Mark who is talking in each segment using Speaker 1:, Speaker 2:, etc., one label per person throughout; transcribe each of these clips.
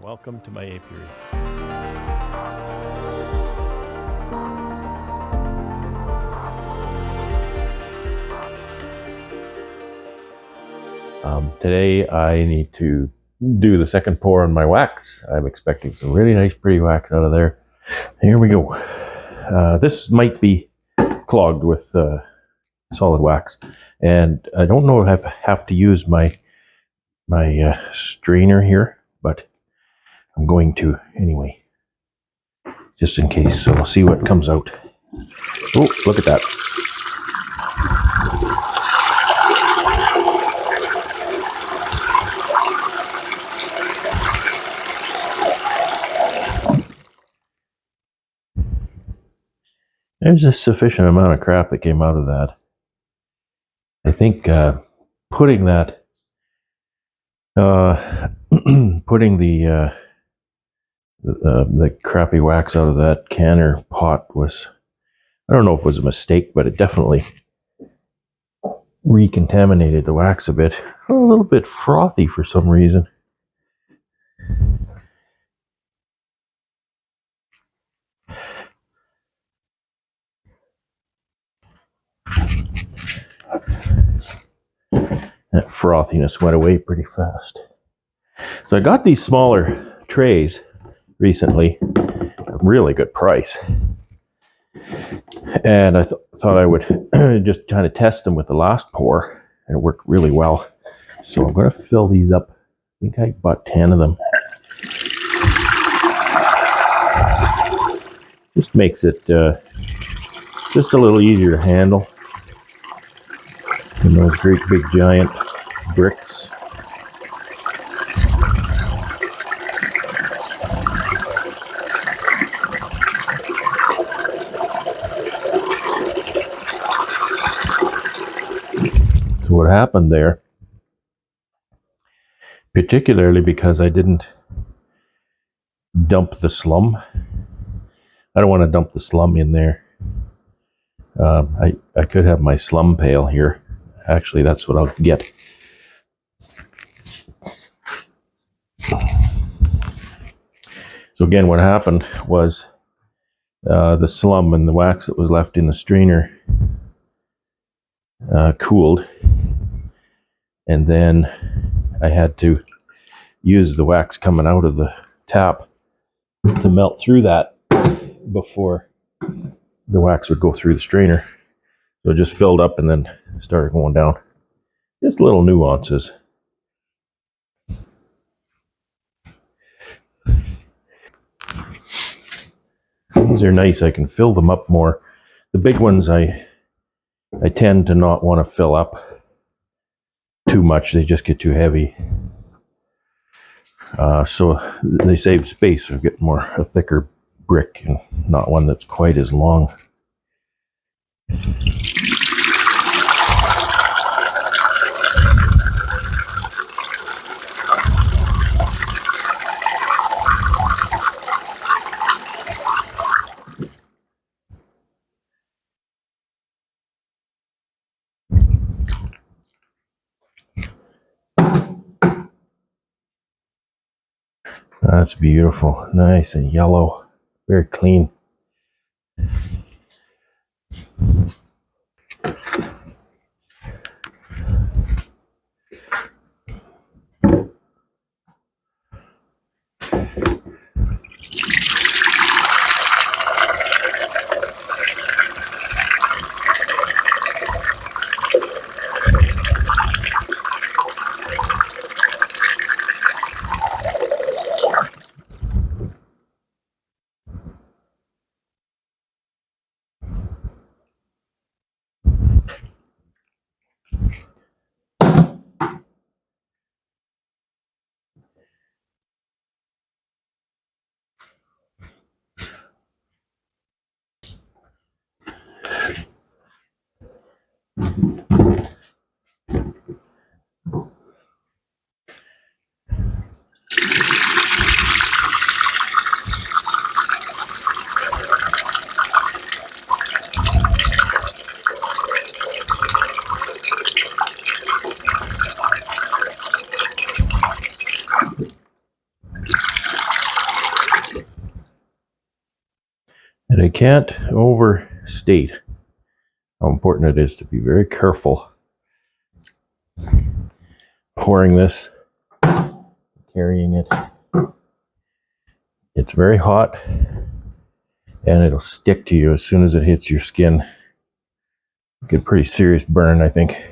Speaker 1: Welcome to my apiary. Today I need to do the second pour on my wax. I'm expecting some really nice pretty wax out of there. Here we go. This might be clogged with solid wax, and I don't know if I have to use my strainer here, but I'm going to anyway, just in case. So we'll see what comes out. Oh, look at that. There's a sufficient amount of crap that came out of that. I think putting that, putting the crappy wax out of that canner pot was, I don't know if it was a mistake, but it definitely recontaminated the wax a bit. A little bit frothy for some reason. That frothiness went away pretty fast. So I got these smaller trays recently, a really good price. And I thought I would just kind of test them with the last pour, and it worked really well. So I'm going to fill these up. I think I bought 10 of them. Just makes it just a little easier to handle than those great big giant bricks. So what happened there, particularly because I didn't dump the slum, I don't want to dump the slum in there. I could have my slum pail here. Actually, that's what I'll get. So again, what happened was the slum and the wax that was left in the strainer cooled, and then I had to use the wax coming out of the tap to melt through that before the wax would go through the strainer. So it just filled up and then started going down. Just little nuances. These are nice. I can fill them up more. The big ones I tend to not want to fill up too much. They just get too heavy. So they save space. I get a thicker brick and not one that's quite as long. That's beautiful. Nice and yellow. Very clean. But I can't overstate how important it is to be very careful pouring this, carrying it. It's very hot and it'll stick to you as soon as it hits your skin. Get a pretty serious burn, I think.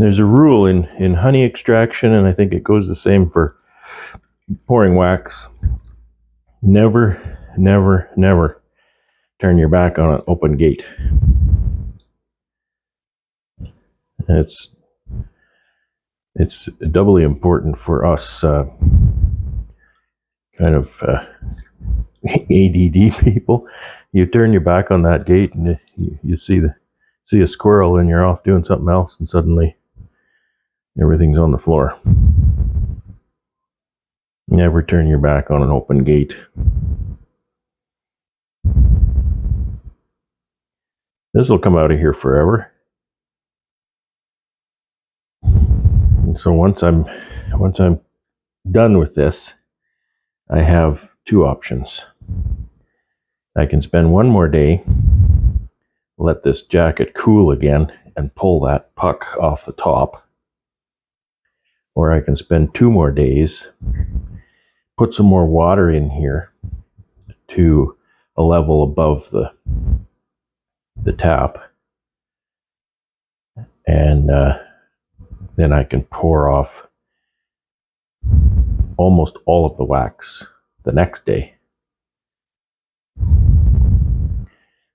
Speaker 1: There's a rule in honey extraction, and I think it goes the same for pouring wax. Never, never, never turn your back on an open gate. It's doubly important for us kind of ADD people. You turn your back on that gate and you see a squirrel and you're off doing something else, and suddenly everything's on the floor. Never turn your back on an open gate. This will come out of here forever. So once I'm done with this, I have two options. I can spend one more day, let this jacket cool again, and pull that puck off the top. Or I can spend 2 more days, put some more water in here to a level above the tap, and then I can pour off almost all of the wax the next day.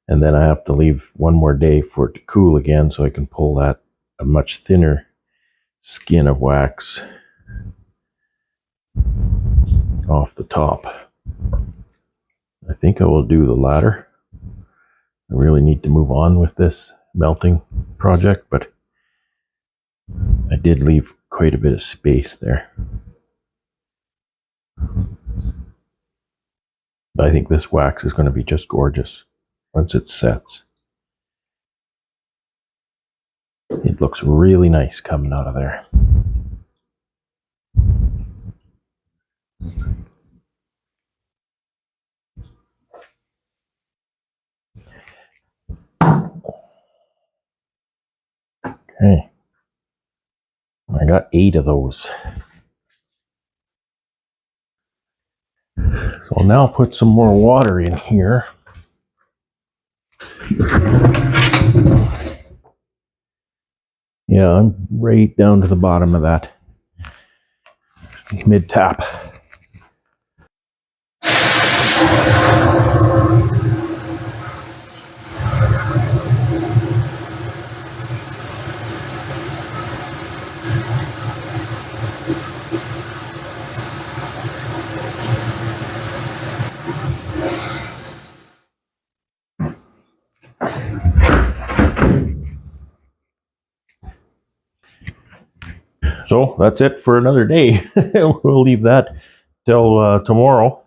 Speaker 1: And then I have to leave 1 more day for it to cool again so I can pull that a much thinner skin of wax off the top. I think I will do the latter. I really need to move on with this melting project, but I did leave quite a bit of space there. I think this wax is going to be just gorgeous once it sets. It looks really nice coming out of there. Okay. I got 8 of those. So I'll now put some more water in here. Yeah, I'm right down to the bottom of that mid tap. So that's it for another day. We'll leave that till tomorrow.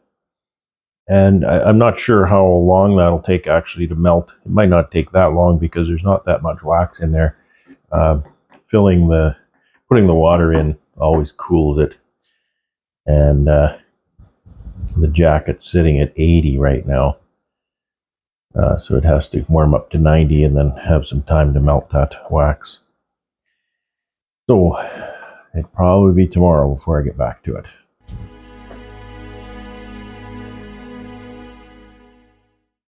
Speaker 1: And I'm not sure how long that'll take actually to melt. It might not take that long because there's not that much wax in there. Uh, putting the water in always cools it. And the jacket's sitting at 80 right now. So it has to warm up to 90 and then have some time to melt that wax. So it'll probably be tomorrow before I get back to it.